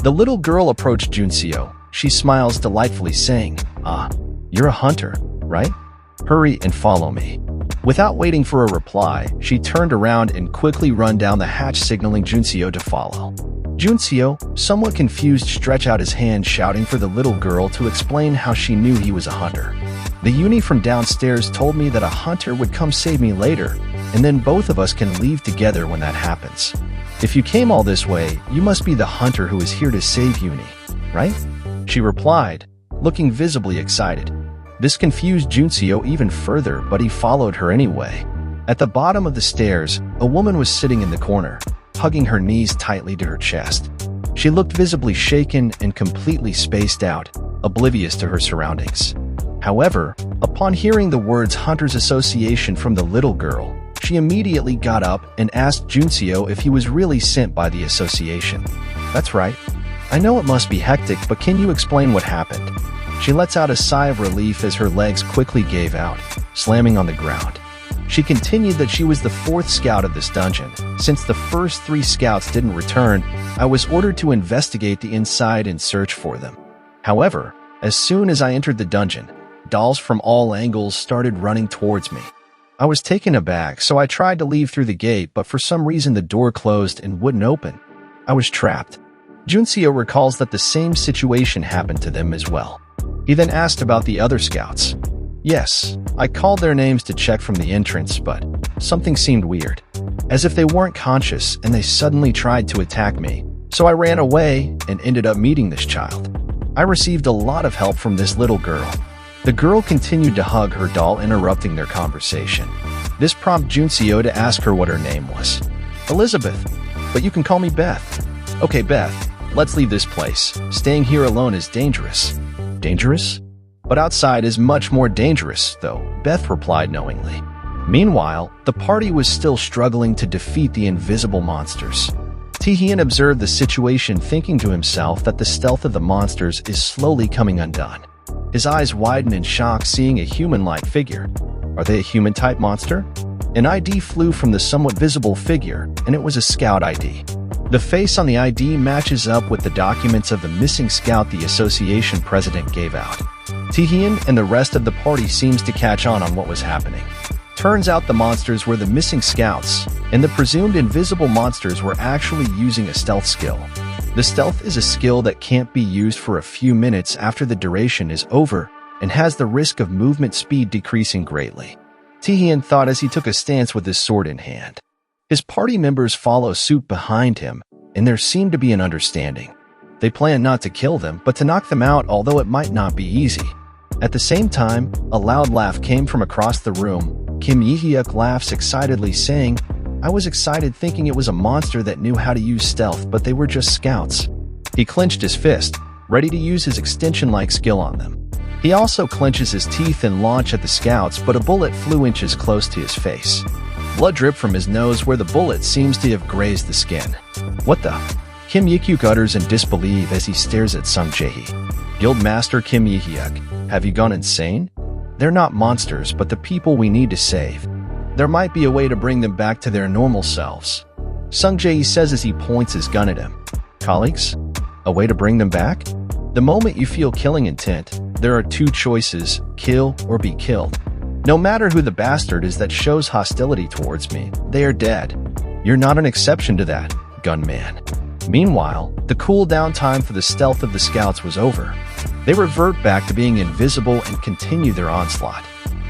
The little girl approached Junseo. She smiles delightfully, saying, "Ah, you're a hunter, right? Hurry and follow me." Without waiting for a reply, she turned around and quickly ran down the hatch, signaling Junseo to follow. Junseo, somewhat confused, stretched out his hand, shouting for the little girl to explain how she knew he was a hunter. "The uni from downstairs told me that a hunter would come save me later, and then both of us can leave together when that happens. If you came all this way, you must be the hunter who is here to save Uni, right?" she replied, looking visibly excited. This confused Junseo even further, but he followed her anyway. At the bottom of the stairs, a woman was sitting in the corner, hugging her knees tightly to her chest. She looked visibly shaken and completely spaced out, oblivious to her surroundings. However, upon hearing the words Hunters Association from the little girl, she immediately got up and asked Junseo if he was really sent by the association. "That's right. I know it must be hectic, but can you explain what happened?" She lets out a sigh of relief as her legs quickly gave out, slamming on the ground. She continued that she was the 4th scout of this dungeon. Since the first 3 scouts didn't return, I was ordered to investigate the inside and search for them. However, as soon as I entered the dungeon, dolls from all angles started running towards me. I was taken aback, so I tried to leave through the gate, but for some reason the door closed and wouldn't open. I was trapped. Junseo recalls that the same situation happened to them as well. He then asked about the other scouts. "Yes, I called their names to check from the entrance, but something seemed weird. As if they weren't conscious and they suddenly tried to attack me. So I ran away and ended up meeting this child. I received a lot of help from this little girl." The girl continued to hug her doll, interrupting their conversation. This prompted Junseo to ask her what her name was. "Elizabeth, but you can call me Beth." "Okay, Beth, let's leave this place. Staying here alone is dangerous." "Dangerous? But outside is much more dangerous, though," Beth replied knowingly. Meanwhile, the party was still struggling to defeat the invisible monsters. Taehyun observed the situation, thinking to himself that the stealth of the monsters is slowly coming undone. His eyes widened in shock, seeing a human-like figure. Are they a human-type monster? An ID flew from the somewhat visible figure, and it was a scout ID. The face on the ID matches up with the documents of the missing scout the association president gave out. Taehyun and the rest of the party seems to catch on what was happening. Turns out the monsters were the missing scouts, and the presumed invisible monsters were actually using a stealth skill. The stealth is a skill that can't be used for a few minutes after the duration is over, and has the risk of movement speed decreasing greatly. Taehyun thought as he took a stance with his sword in hand. His party members follow suit behind him, and there seemed to be an understanding. They plan not to kill them, but to knock them out, although it might not be easy. At the same time, a loud laugh came from across the room. Kim Yi-hyuk laughs excitedly, saying, "I was excited thinking it was a monster that knew how to use stealth, but they were just scouts." He clenched his fist, ready to use his extension-like skill on them. He also clenches his teeth and launch at the scouts, but a bullet flew inches close to his face. Blood dripped from his nose where the bullet seems to have grazed the skin. "What the?" Kim Yi-hyuk utters in disbelief as he stares at Sung Jae-hee. "Guildmaster Kim Yi-hyuk, have you gone insane? They're not monsters, but the people we need to save. There might be a way to bring them back to their normal selves." Sung Jae-hee says as he points his gun at him. "Colleagues, a way to bring them back? The moment you feel killing intent, there are 2 choices, kill or be killed. No matter who the bastard is that shows hostility towards me, they are dead. You're not an exception to that, gunman." Meanwhile, the cooldown time for the stealth of the scouts was over. They revert back to being invisible and continue their onslaught.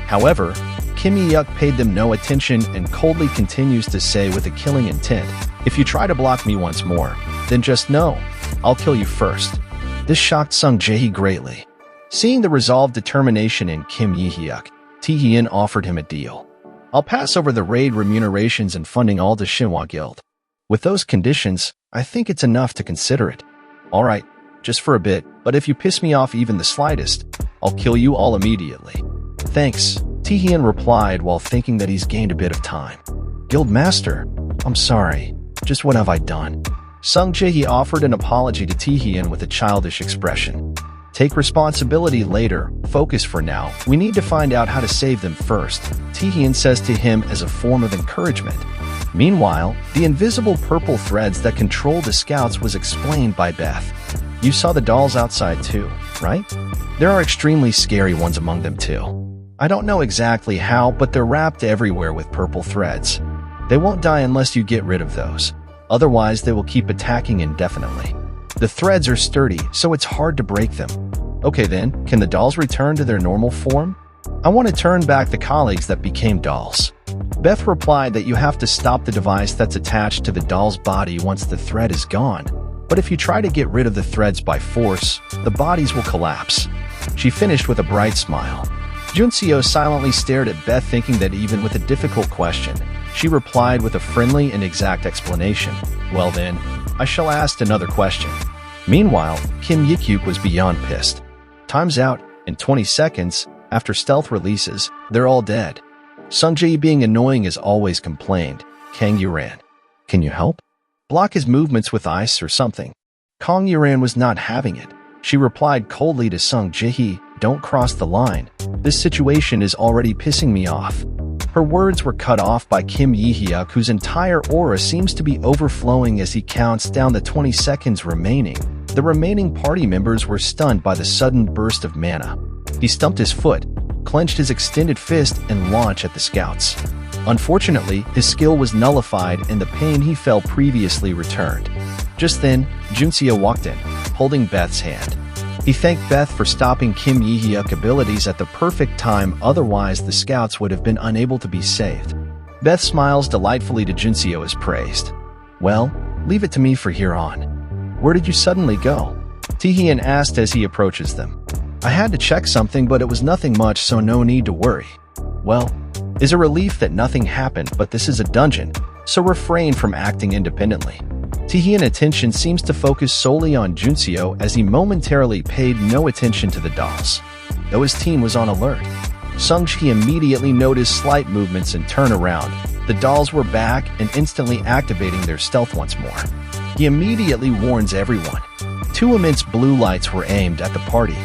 However, Kim Yi-hyuk paid them no attention and coldly continues to say with a killing intent, "If you try to block me once more, then just know, I'll kill you first." This shocked Sung Jae-hee greatly. Seeing the resolved determination in Kim Yi-hyuk, Taehyun offered him a deal. "I'll pass over the raid remunerations and funding all to Shinhwa Guild. With those conditions, I think it's enough to consider it." "Alright, just for a bit, but if you piss me off even the slightest, I'll kill you all immediately." "Thanks," Taehyun replied while thinking that he's gained a bit of time. "Guildmaster, I'm sorry. Just what have I done?" Sung Jae-hee offered an apology to Taehyun with a childish expression. "Take responsibility later, focus for now. We need to find out how to save them first," Taehyun says to him as a form of encouragement. Meanwhile, the invisible purple threads that control the scouts was explained by Beth. You saw the dolls outside too, right? There are extremely scary ones among them too. I don't know exactly how, but they're wrapped everywhere with purple threads. They won't die unless you get rid of those. Otherwise, they will keep attacking indefinitely. The threads are sturdy, so it's hard to break them. Okay then, can the dolls return to their normal form? I want to turn back the colleagues that became dolls. Beth replied that you have to stop the device that's attached to the doll's body once the thread is gone. But if you try to get rid of the threads by force, the bodies will collapse. She finished with a bright smile. Junseo silently stared at Beth, thinking that even with a difficult question, she replied with a friendly and exact explanation. Well then, I shall ask another question. Meanwhile, Kim Yikyuk was beyond pissed. Time's out. In 20 seconds, after stealth releases, they're all dead. Sungjae, being annoying as always, complained. Kang Yuran, can you help? Block his movements with ice or something. Kang Yuran was not having it. She replied coldly to Sungjae, don't cross the line. This situation is already pissing me off. Her words were cut off by Kim Yi-hyuk, whose entire aura seems to be overflowing as he counts down the 20 seconds remaining. The remaining party members were stunned by the sudden burst of mana. He stumped his foot, clenched his extended fist, and launched at the scouts. Unfortunately, his skill was nullified and the pain he felt previously returned. Just then, Junseo walked in, holding Beth's hand. He thanked Beth for stopping Kim Yi-hyuk abilities at the perfect time, otherwise the scouts would have been unable to be saved. Beth smiles delightfully to Junseo as praised. Well, leave it to me for here on. Where did you suddenly go? Taehyun asked as he approaches them. I had to check something, but it was nothing much, so no need to worry. Well, it's a relief that nothing happened, but this is a dungeon, so refrain from acting independently. Taehyun's attention seems to focus solely on Junseo as he momentarily paid no attention to the dolls. Though his team was on alert, Sungjae immediately noticed slight movements and turned around. The dolls were back and instantly activating their stealth once more. He immediately warns everyone. Two immense blue lights were aimed at the party.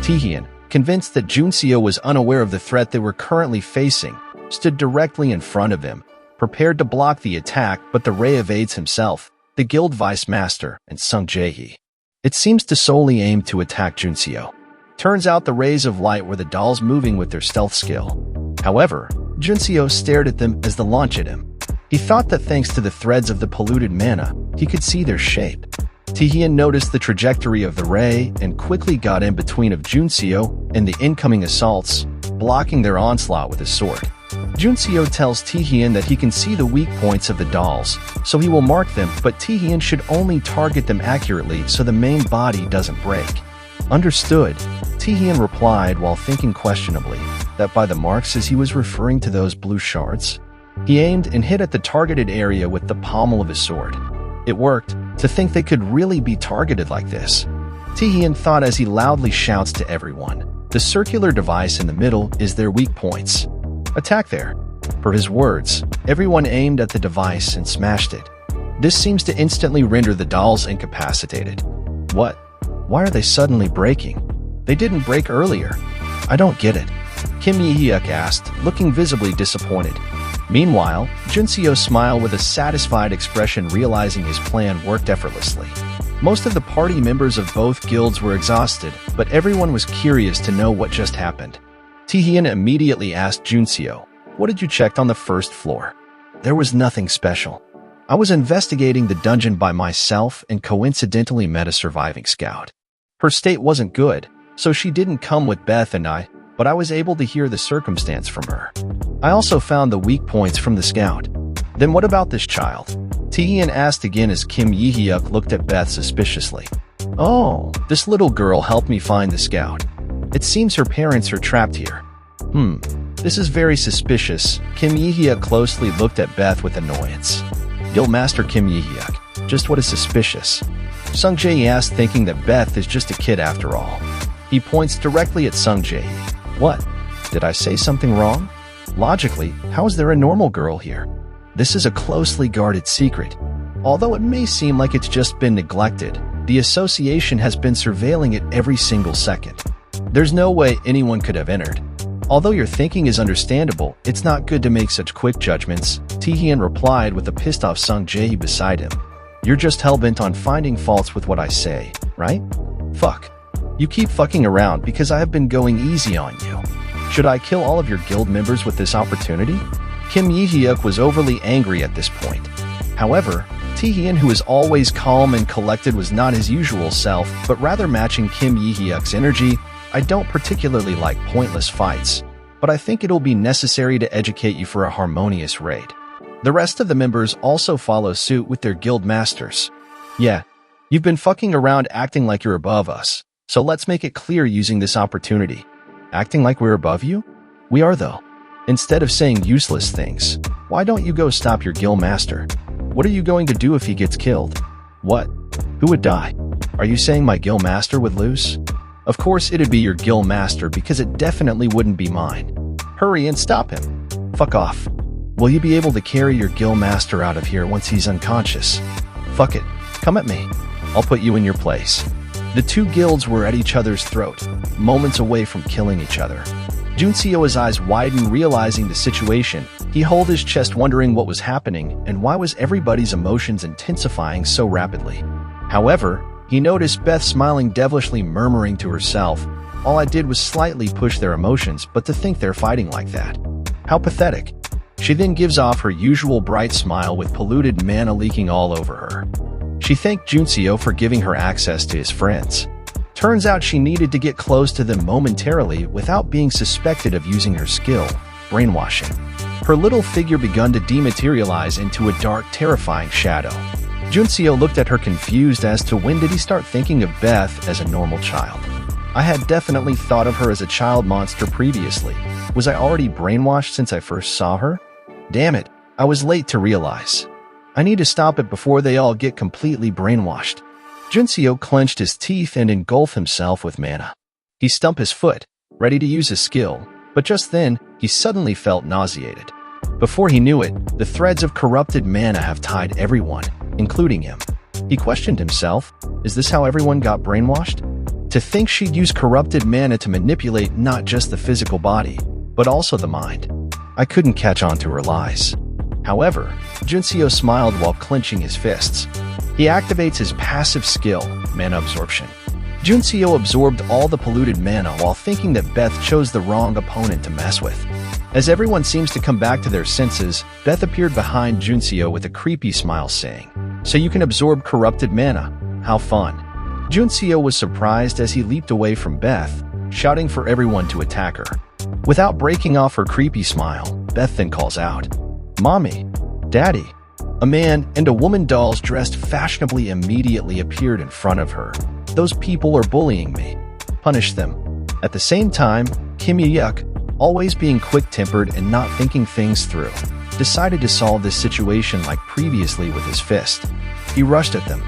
Taehyun, convinced that Junseo was unaware of the threat they were currently facing, stood directly in front of him, prepared to block the attack, but the ray evades himself, the guild vice master, and Sungjae. It seems to solely aim to attack Junseo. Turns out the rays of light were the dolls moving with their stealth skill. However, Junseo stared at them as they launched at him. He thought that thanks to the threads of the polluted mana, he could see their shape. Taehyun noticed the trajectory of the ray and quickly got in between of Junseo and the incoming assaults, blocking their onslaught with his sword. Junseo tells Taehyun that he can see the weak points of the dolls, so he will mark them, but Taehyun should only target them accurately so the main body doesn't break. Understood, Taehyun replied while thinking questionably that by the marks as he was referring to those blue shards. He aimed and hit at the targeted area with the pommel of his sword. It worked. To think they could really be targeted like this. Taehyun thought as he loudly shouts to everyone. The circular device in the middle is their weak points. Attack there. Per his words, everyone aimed at the device and smashed it. This seems to instantly render the dolls incapacitated. What? Why are they suddenly breaking? They didn't break earlier. I don't get it. Kim Yi-hyuk asked, looking visibly disappointed. Meanwhile, Junseo smiled with a satisfied expression, realizing his plan worked effortlessly. Most of the party members of both guilds were exhausted, but everyone was curious to know what just happened. Taehyun immediately asked Junseo, what did you check on the first floor? There was nothing special. I was investigating the dungeon by myself and coincidentally met a surviving scout. Her state wasn't good, so she didn't come with Beth and I, but I was able to hear the circumstance from her. I also found the weak points from the scout. Then what about this child? Taehyun asked again as Kim Yi-hyuk looked at Beth suspiciously. Oh, this little girl helped me find the scout. It seems her parents are trapped here. This is very suspicious. Kim Yi-hyuk closely looked at Beth with annoyance. Guildmaster Kim Yi-hyuk, just what is suspicious? Sungjae asked, thinking that Beth is just a kid after all. He points directly at Sungjae. What? Did I say something wrong? Logically, how is there a normal girl here? This is a closely guarded secret. Although it may seem like it's just been neglected, the association has been surveilling it every single second. There's no way anyone could have entered. Although your thinking is understandable, it's not good to make such quick judgments, Taehyun replied with a pissed-off Sungjae beside him. You're just hell-bent on finding faults with what I say, right? Fuck. You keep fucking around because I have been going easy on you. Should I kill all of your guild members with this opportunity? Kim Yi-hyuk was overly angry at this point. However, Taehyun, who is always calm and collected, was not his usual self, but rather matching Kim Yi-hyuk's energy. I don't particularly like pointless fights, but I think it'll be necessary to educate you for a harmonious raid. The rest of the members also follow suit with their guild masters. Yeah, you've been fucking around acting like you're above us, so let's make it clear using this opportunity. Acting like we're above you? We are though. Instead of saying useless things, why don't you go stop your guild master? What are you going to do if he gets killed? What? Who would die? Are you saying my guild master would lose? Of course it'd be your guild master because it definitely wouldn't be mine. Hurry and stop him. Fuck off. Will you be able to carry your guild master out of here once he's unconscious? Fuck it. Come at me. I'll put you in your place. The two guilds were at each other's throat, moments away from killing each other. Junseo's eyes widened, realizing the situation. He held his chest, wondering what was happening and why was everybody's emotions intensifying so rapidly. However, he noticed Beth smiling devilishly, murmuring to herself, "All I did was slightly push their emotions, but to think they're fighting like that. How pathetic." She then gives off her usual bright smile with polluted mana leaking all over her. She thanked Junseo for giving her access to his friends. Turns out she needed to get close to them momentarily without being suspected of using her skill, brainwashing. Her little figure begun to dematerialize into a dark, terrifying shadow. Junseo looked at her confused as to when did he start thinking of Beth as a normal child. I had definitely thought of her as a child monster previously. Was I already brainwashed since I first saw her? Damn it, I was late to realize. I need to stop it before they all get completely brainwashed. Junseo clenched his teeth and engulfed himself with mana. He stumped his foot, ready to use his skill, but just then, he suddenly felt nauseated. Before he knew it, the threads of corrupted mana have tied everyone, including him. He questioned himself, is this how everyone got brainwashed? To think she'd use corrupted mana to manipulate not just the physical body, but also the mind. I couldn't catch on to her lies. However, Junseo smiled while clenching his fists. He activates his passive skill, Mana Absorption. Junseo absorbed all the polluted mana while thinking that Beth chose the wrong opponent to mess with. As everyone seems to come back to their senses, Beth appeared behind Junseo with a creepy smile saying, "So you can absorb corrupted mana? How fun." Junseo was surprised as he leaped away from Beth, shouting for everyone to attack her. Without breaking off her creepy smile, Beth then calls out, "Mommy, Daddy." A man and a woman dolls dressed fashionably immediately appeared in front of her. "Those people are bullying me. Punish them." At the same time, Kim Yi-hyuk, always being quick-tempered and not thinking things through, decided to solve this situation like previously with his fist. He rushed at them.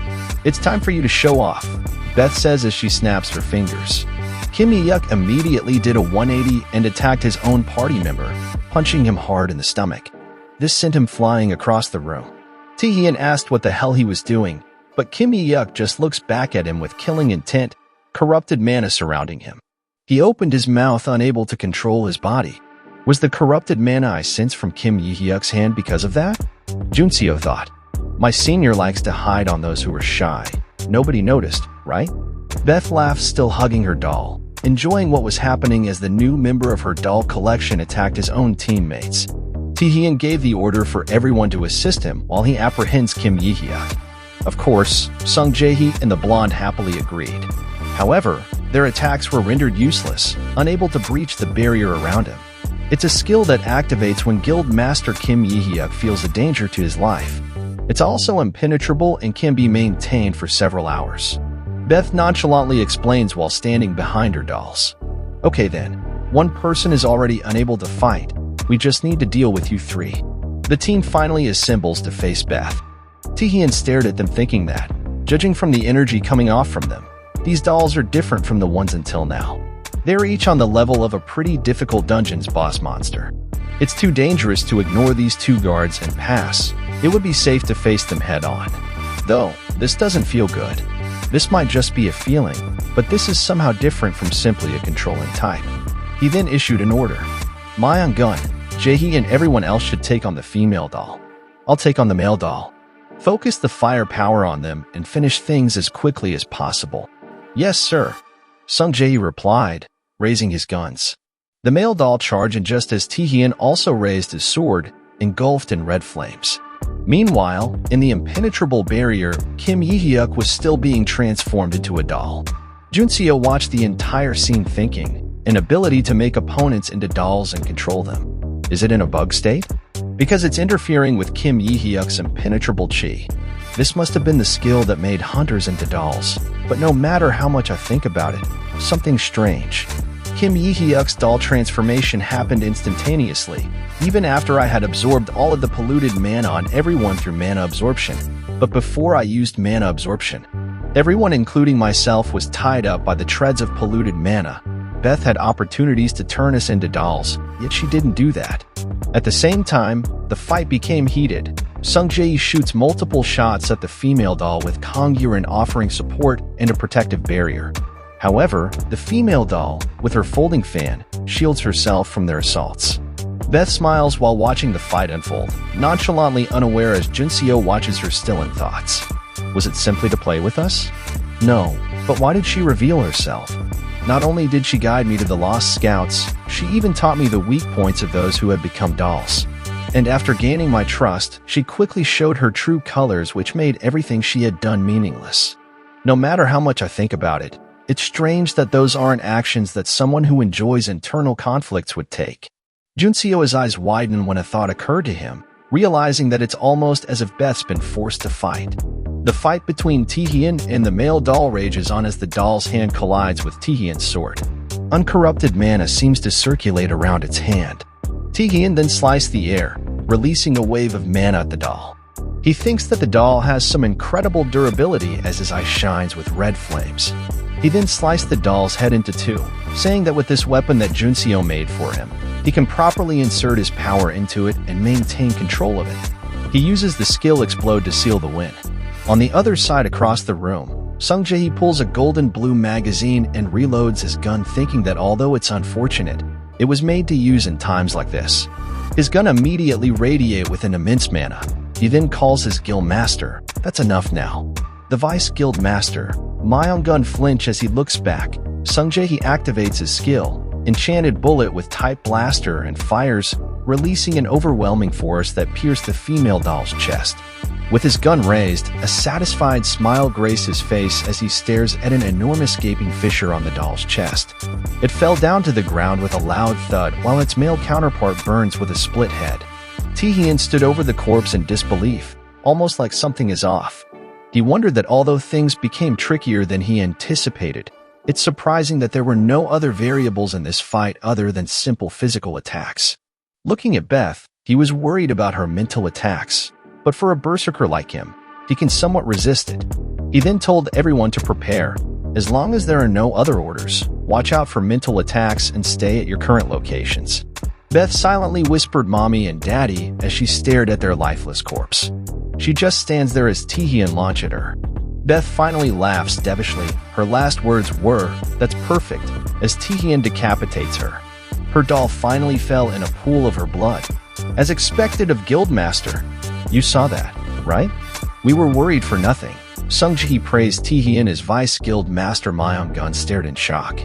"It's time for you to show off," Beth says as she snaps her fingers. Kim Yi-hyuk immediately did a 180 and attacked his own party member, punching him hard in the stomach. This sent him flying across the room. Taehyun asked what the hell he was doing, but Kim Yi-hyuk just looks back at him with killing intent, corrupted mana surrounding him. He opened his mouth, unable to control his body. Was the corrupted mana I sensed from Kim Yi-hyuk's hand because of that? Junseo thought. My senior likes to hide on those who are shy. Nobody noticed, right? Beth laughed, still hugging her doll, enjoying what was happening as the new member of her doll collection attacked his own teammates. Taehyun gave the order for everyone to assist him while he apprehends Kim Yi-hyuk. Of course, Sung Jae-hee and the blonde happily agreed. However, their attacks were rendered useless, unable to breach the barrier around him. It's a skill that activates when Guild Master Kim Yi-hyuk feels a danger to his life. It's also impenetrable and can be maintained for several hours. Beth nonchalantly explains while standing behind her dolls. Okay then, one person is already unable to fight. We just need to deal with you three. The team finally assembles to face Beth. Taehyun stared at them thinking that, judging from the energy coming off from them, these dolls are different from the ones until now. They're each on the level of a pretty difficult dungeon's boss monster. It's too dangerous to ignore these two guards and pass. It would be safe to face them head on. Though, this doesn't feel good. This might just be a feeling, but this is somehow different from simply a controlling type. He then issued an order. Mayon Gun, Jae-hee and everyone else should take on the female doll. I'll take on the male doll. Focus the firepower on them and finish things as quickly as possible. Yes, sir, Sung Jae replied, raising his guns. The male doll charged, and just as Taehyun also raised his sword, engulfed in red flames. Meanwhile, in the impenetrable barrier, Kim Yi-hyuk was still being transformed into a doll. Junseo watched the entire scene thinking, an ability to make opponents into dolls and control them. Is it in a bug state? Because it's interfering with Kim Yi-hyuk's impenetrable chi. This must have been the skill that made hunters into dolls. But no matter how much I think about it, something's strange. Kim Yi-hyuk's doll transformation happened instantaneously, even after I had absorbed all of the polluted mana on everyone through mana absorption. But before I used mana absorption, everyone including myself was tied up by the treads of polluted mana. Beth had opportunities to turn us into dolls, yet she didn't do that. At the same time, the fight became heated. Sung Jae shoots multiple shots at the female doll with Kongyurin offering support and a protective barrier. However, the female doll, with her folding fan, shields herself from their assaults. Beth smiles while watching the fight unfold, nonchalantly unaware as Junseo watches her still in thoughts. Was it simply to play with us? No, but why did she reveal herself? Not only did she guide me to the Lost Scouts, she even taught me the weak points of those who had become dolls. And after gaining my trust, she quickly showed her true colors, which made everything she had done meaningless. No matter how much I think about it, it's strange that those aren't actions that someone who enjoys internal conflicts would take. Junseo's eyes widen when a thought occurred to him, realizing that it's almost as if Beth's been forced to fight. The fight between Taehyun and the male doll rages on as the doll's hand collides with Taehyun's sword. Uncorrupted mana seems to circulate around its hand. Taehyun then sliced the air, releasing a wave of mana at the doll. He thinks that the doll has some incredible durability as his eye shines with red flames. He then sliced the doll's head into two, saying that with this weapon that Junseo made for him, he can properly insert his power into it and maintain control of it. He uses the skill Explode to seal the win. On the other side across the room, Sung Jae pulls a golden blue magazine and reloads his gun, thinking that although it's unfortunate, it was made to use in times like this. His gun immediately radiates with an immense mana. He then calls his guild master. That's enough now. The vice guild master, Myung-gun, flinch as he looks back. Sung Jae activates his skill, Enchanted Bullet, with type blaster and fires, releasing an overwhelming force that pierced the female doll's chest. With his gun raised, a satisfied smile graced his face as he stares at an enormous gaping fissure on the doll's chest. It fell down to the ground with a loud thud while its male counterpart burns with a split head. Taehyun stood over the corpse in disbelief, almost like something is off. He wondered that although things became trickier than he anticipated, it's surprising that there were no other variables in this fight other than simple physical attacks. Looking at Beth, he was worried about her mental attacks. But for a berserker like him, he can somewhat resist it. He then told everyone to prepare. As long as there are no other orders, watch out for mental attacks and stay at your current locations. Beth silently whispered mommy and daddy as she stared at their lifeless corpse. She just stands there as Taehyun launches at her. Beth finally laughs devilishly. Her last words were, "That's perfect," as Taehyun decapitates her. Her doll finally fell in a pool of her blood. As expected of Guildmaster, "You saw that, right? We were worried for nothing." Sung Jae praised Taehyun as Vice Guild Master. Myung-gun stared in shock.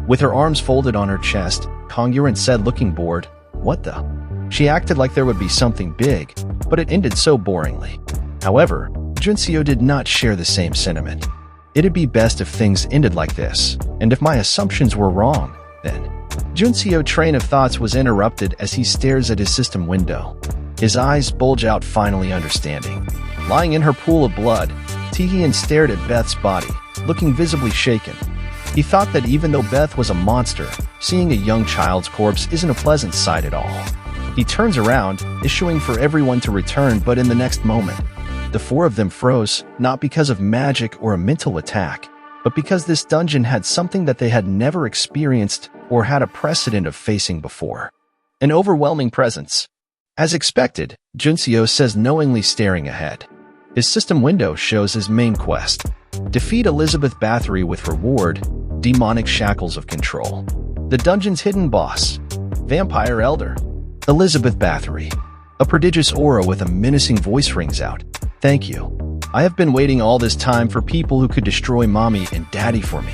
With her arms folded on her chest, Kongyurin said, looking bored, "What the?" She acted like there would be something big, but it ended so boringly. However, Junseo did not share the same sentiment. It'd be best if things ended like this, and if my assumptions were wrong, then. Junseo's train of thoughts was interrupted as he stares at his system window. His eyes bulge out, finally understanding. Lying in her pool of blood, Taehyun stared at Beth's body, looking visibly shaken. He thought that even though Beth was a monster, seeing a young child's corpse isn't a pleasant sight at all. He turns around, issuing for everyone to return, but in the next moment, the four of them froze, not because of magic or a mental attack, but because this dungeon had something that they had never experienced or had a precedent of facing before. An overwhelming presence. As expected, Junseo says, knowingly staring ahead. His system window shows his main quest. Defeat Elizabeth Bathory with reward, demonic shackles of control. The dungeon's hidden boss, Vampire Elder. Elizabeth Bathory. A prodigious aura with a menacing voice rings out. "Thank you." I have been waiting all this time for people who could destroy mommy and daddy for me.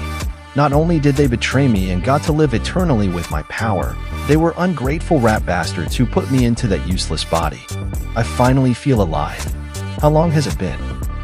Not only did they betray me and got to live eternally with my power, they were ungrateful rat bastards who put me into that useless body. I finally feel alive. How long has it been?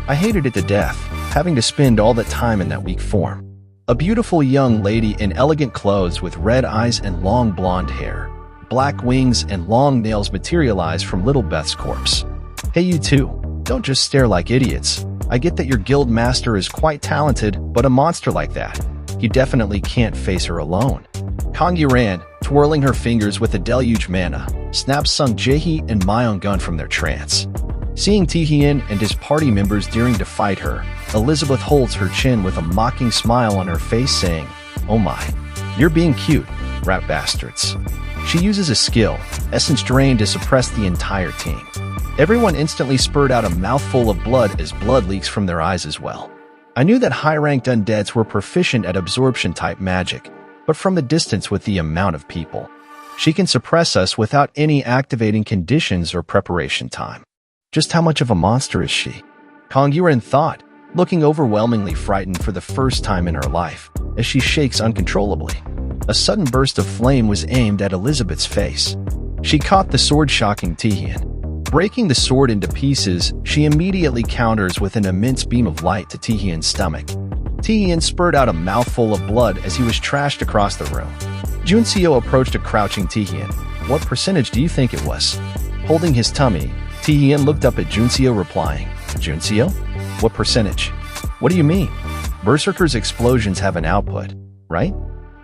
I hated it to death, having to spend all that time in that weak form. A beautiful young lady in elegant clothes with red eyes and long blonde hair, black wings and long nails materialize from little Beth's corpse. Hey you two, don't just stare like idiots. I get that your guild master is quite talented, but a monster like that, you definitely can't face her alone. Kangyu-ran, twirling her fingers with a deluge mana, snaps Sung Jae-hee and Myung-gun from their trance. Seeing Taehyun and his party members daring to fight her, Elizabeth holds her chin with a mocking smile on her face saying, "Oh my, you're being cute, rat bastards." She uses a skill, Essence Drain, to suppress the entire team. Everyone instantly spurred out a mouthful of blood as blood leaks from their eyes as well. I knew that high-ranked undeads were proficient at absorption-type magic, but from the distance with the amount of people, she can suppress us without any activating conditions or preparation time. Just how much of a monster is she? Kangyu-ran thought, looking overwhelmingly frightened for the first time in her life, as she shakes uncontrollably. A sudden burst of flame was aimed at Elizabeth's face. She caught the sword, shocking Taehyun. Breaking the sword into pieces, she immediately counters with an immense beam of light to Taehyun's stomach. Taehyun spurred out a mouthful of blood as he was trashed across the room. Junseo approached a crouching Taehyun. "What percentage do you think it was?" Holding his tummy, Taehyun looked up at Junseo, replying, "Junseo? What percentage? What do you mean? Berserker's explosions have an output, right?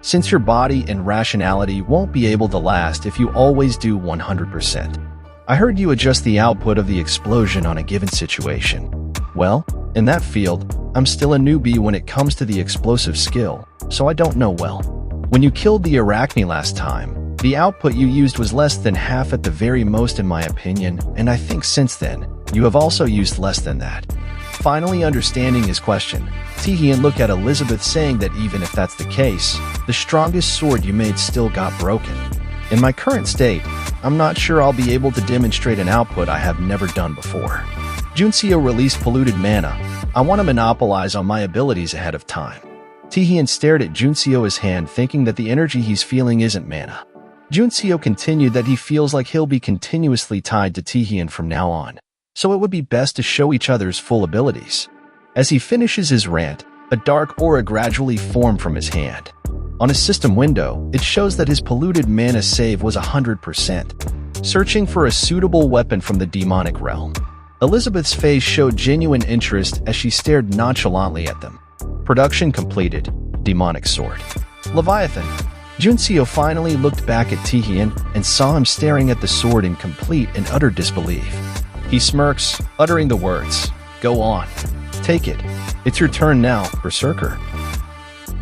Since your body and rationality won't be able to last if you always do 100%. I heard you adjust the output of the explosion on a given situation. Well, in that field, I'm still a newbie when it comes to the explosive skill, so I don't know well. When you killed the Arachne last time, the output you used was less than half at the very most in my opinion, and I think since then, you have also used less than that." Finally understanding his question, Taehyun looked at Elizabeth, saying that even if that's the case, the strongest sword you made still got broken. "In my current state, I'm not sure I'll be able to demonstrate an output I have never done before." Junseo released polluted mana. "I want to monopolize on my abilities ahead of time." Taehyun stared at Junseo's hand, thinking that the energy he's feeling isn't mana. Junseo continued that he feels like he'll be continuously tied to Taehyun from now on, so it would be best to show each other's full abilities. As he finishes his rant, a dark aura gradually formed from his hand. On his system window, it shows that his polluted mana save was 100%. Searching for a suitable weapon from the demonic realm, Elizabeth's face showed genuine interest as she stared nonchalantly at them. Production completed. Demonic sword. Leviathan. Junseo finally looked back at Taehyun and saw him staring at the sword in complete and utter disbelief. He smirks, uttering the words, "Go on. Take it. It's your turn now, Berserker."